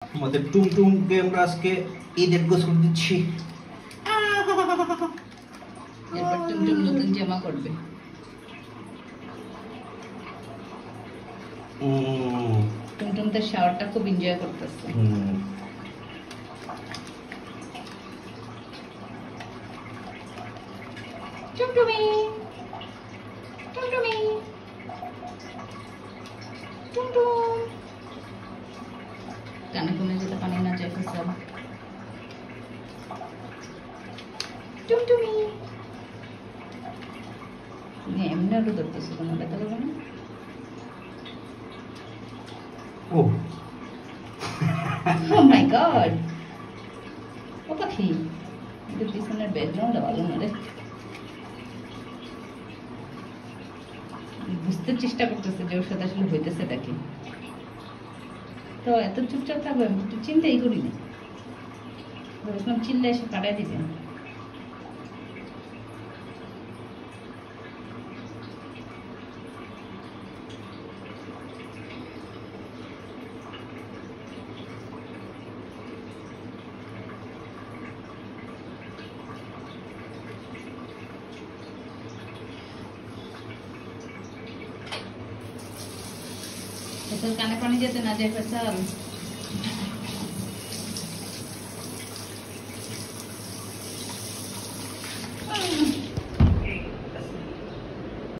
আমাদের টুমটুমকে আমরা আজকে ঈদের গোসল দিচ্ছি। এরপর টুমটুম নতুন জামা করবে। টুমটুম তার শাওয়ারটা খুব এনজয় করতেছে। টুমটুমি টুমটুমি টুমটুম কানে কমে যেতে পানি না যায় ফেসাল। টুমটুমি তুমি এমনি আলু ধরতেছো, তোমার ব্যথা করবে না? ও Oh my god! ও পাখি, এদের পিছনের ব্যাকগ্রাউন্ডটা ভালো না রে। বুঝতে চেষ্টা করতেছে যে ওর সাথে আসলে হইতেছেটা কি। তো এত চুপচাপ থাকবে, আমি একটু চিন্তাই করি না। এরকম চিল্লা এসে কাটাই দিবে। ফেসাল কানে পানি যেতে না যায় ফেসাল।